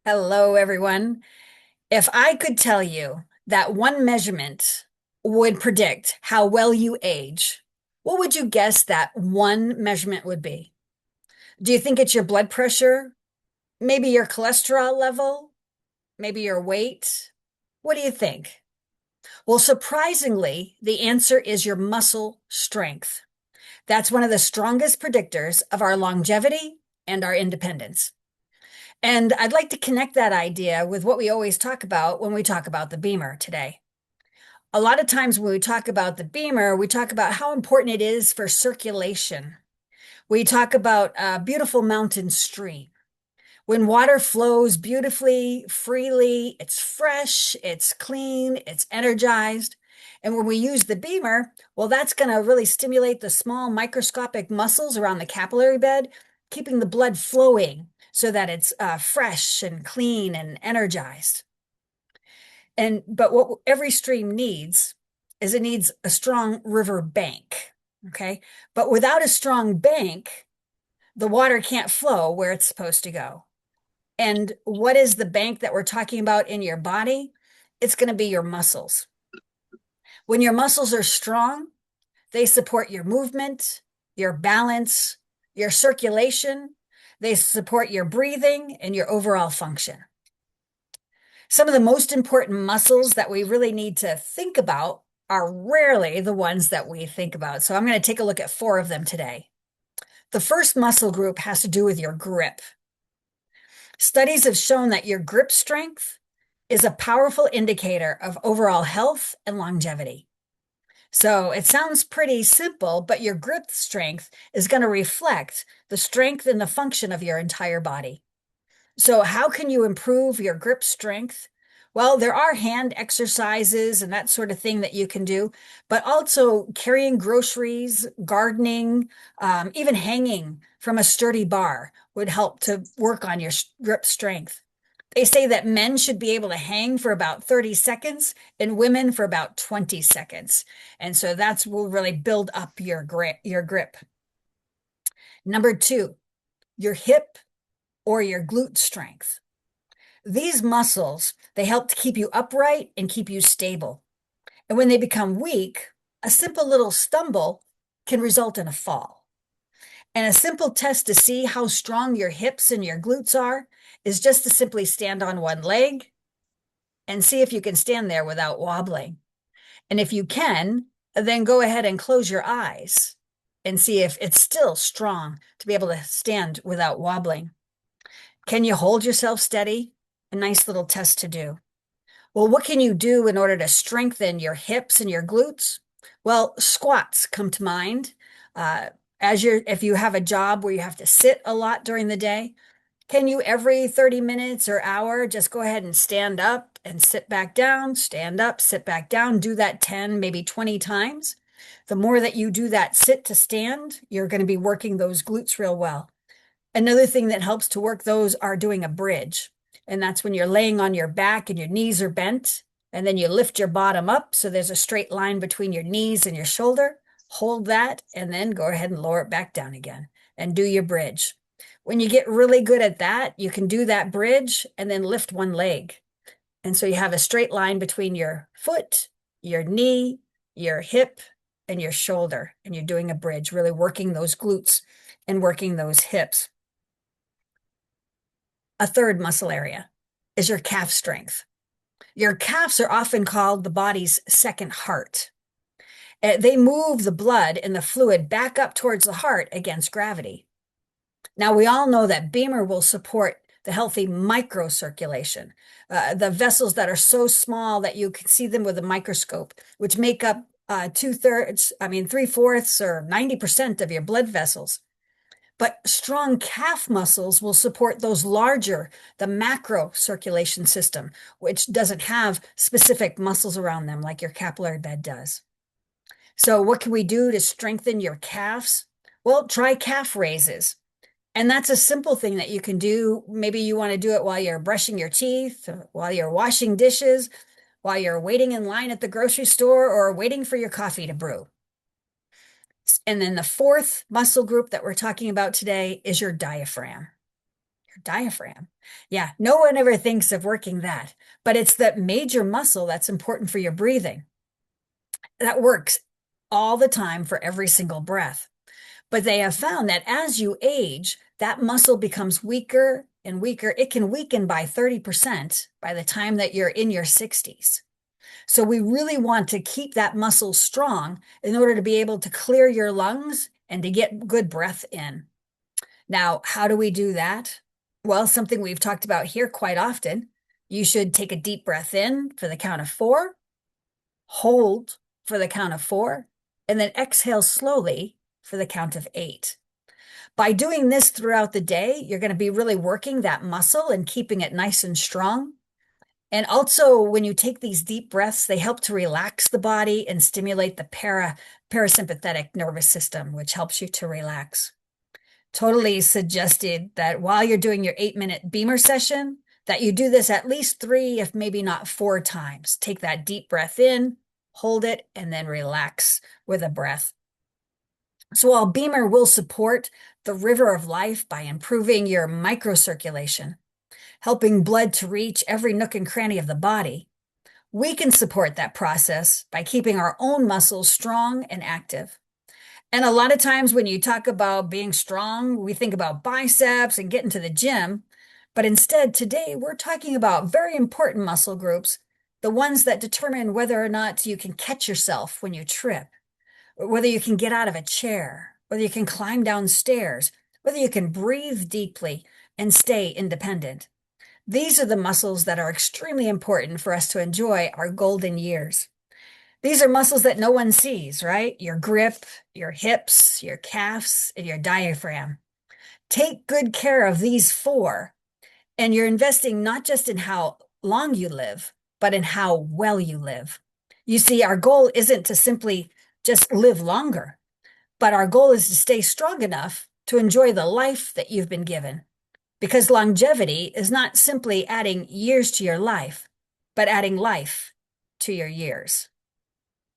Hello, everyone. If I could tell you that one measurement would predict how well you age, what would you guess that one measurement would be? Do you think it's your blood pressure? Maybe your cholesterol level? Maybe your weight? What do you think? Well, surprisingly, the answer is your muscle strength. That's one of the strongest predictors of our longevity and our independence. And I'd like to connect that idea with what we always talk about when we talk about the beamer today. A lot of times when we talk about the beamer, we talk about how important it is for circulation. We talk about a beautiful mountain stream. When water flows beautifully, freely, it's fresh, it's clean, it's energized. And when we use the beamer, well, that's going to really stimulate the small microscopic muscles around the capillary bed, keeping the blood flowing so that it's fresh and clean and energized. But what every stream needs is it needs a strong river bank. Okay. But without a strong bank, the water can't flow where it's supposed to go. And what is the bank that we're talking about in your body? It's going to be your muscles. When your muscles are strong, they support your movement, your balance, your circulation. They support your breathing and your overall function. Some of the most important muscles that we really need to think about are rarely the ones that we think about. So I'm going to take a look at four of them today. The first muscle group has to do with your grip. Studies have shown that your grip strength is a powerful indicator of overall health and longevity. So it sounds pretty simple, but your grip strength is going to reflect the strength and the function of your entire body. So how can you improve your grip strength? Well, there are hand exercises and that sort of thing that you can do, but also carrying groceries, gardening, even hanging from a sturdy bar would help to work on your grip strength. They say that men should be able to hang for about 30 seconds and women for about 20 seconds. And so that's will really build up your grip. Number two, your hip or your glute strength. These muscles, they help to keep you upright and keep you stable. And when they become weak, a simple little stumble can result in a fall. And a simple test to see how strong your hips and your glutes are is just to simply stand on one leg and see if you can stand there without wobbling. And if you can, then go ahead and close your eyes and see if it's still strong to be able to stand without wobbling. Can you hold yourself steady? A nice little test to do. Well, what can you do in order to strengthen your hips and your glutes? Well, squats come to mind. Uh, if you have a job where you have to sit a lot during the day, can you every 30 minutes or hour just go ahead and stand up and sit back down, stand up, sit back down, do that 10, maybe 20 times? The more that you do that sit to stand, you're going to be working those glutes real well. Another thing that helps to work those are doing a bridge. And that's when you're laying on your back and your knees are bent, and then you lift your bottom up so there's a straight line between your knees and your shoulder. Hold that, and then go ahead and lower it back down again and do your bridge. When you get really good at that, you can do that bridge and then lift one leg. And so you have a straight line between your foot, your knee, your hip, and your shoulder. And you're doing a bridge, really working those glutes and working those hips. A third muscle area is your calf strength. Your calves are often called the body's second heart. They move the blood and the fluid back up towards the heart against gravity. Now, we all know that Beamer will support the healthy microcirculation, the vessels that are so small that you can see them with a microscope, which make up three-fourths or 90% of your blood vessels. But strong calf muscles will support those larger, the macro circulation system, which doesn't have specific muscles around them like your capillary bed does. So what can we do to strengthen your calves? Well, try calf raises. And that's a simple thing that you can do. Maybe you want to do it while you're brushing your teeth, while you're washing dishes, while you're waiting in line at the grocery store, or waiting for your coffee to brew. And then the fourth muscle group that we're talking about today is your diaphragm. Diaphragm. Yeah, no one ever thinks of working that, but it's that major muscle that's important for your breathing. That works all the time for every single breath. But they have found that as you age, that muscle becomes weaker and weaker. It can weaken by 30% by the time that you're in your 60s. So we really want to keep that muscle strong in order to be able to clear your lungs and to get good breath in. Now, how do we do that? Well, something we've talked about here quite often. You should take a deep breath in for the count of 4, hold for the count of 4, and then exhale slowly for the count of 8. By doing this throughout the day, you're going to be really working that muscle and keeping it nice and strong. And also, when you take these deep breaths, they help to relax the body and stimulate the parasympathetic nervous system, which helps you to relax. Totally suggested that while you're doing your 8-minute beamer session, that you do this at least 3, if maybe not 4 times. Take that deep breath in, hold it, and then relax with a breath. So while beamer will support the river of life by improving your microcirculation, helping blood to reach every nook and cranny of the body, we can support that process by keeping our own muscles strong and active. And a lot of times when you talk about being strong, we think about biceps and getting to the gym. But instead, today we're talking about very important muscle groups, the ones that determine whether or not you can catch yourself when you trip, whether you can get out of a chair, whether you can climb down stairs, whether you can breathe deeply and stay independent. These are the muscles that are extremely important for us to enjoy our golden years. These are muscles that no one sees, right? Your grip, your hips, your calves, and your diaphragm. Take good care of these 4, and you're investing not just in how long you live, but in how well you live. You see, our goal isn't to simply just live longer, but our goal is to stay strong enough to enjoy the life that you've been given. Because longevity is not simply adding years to your life, but adding life to your years.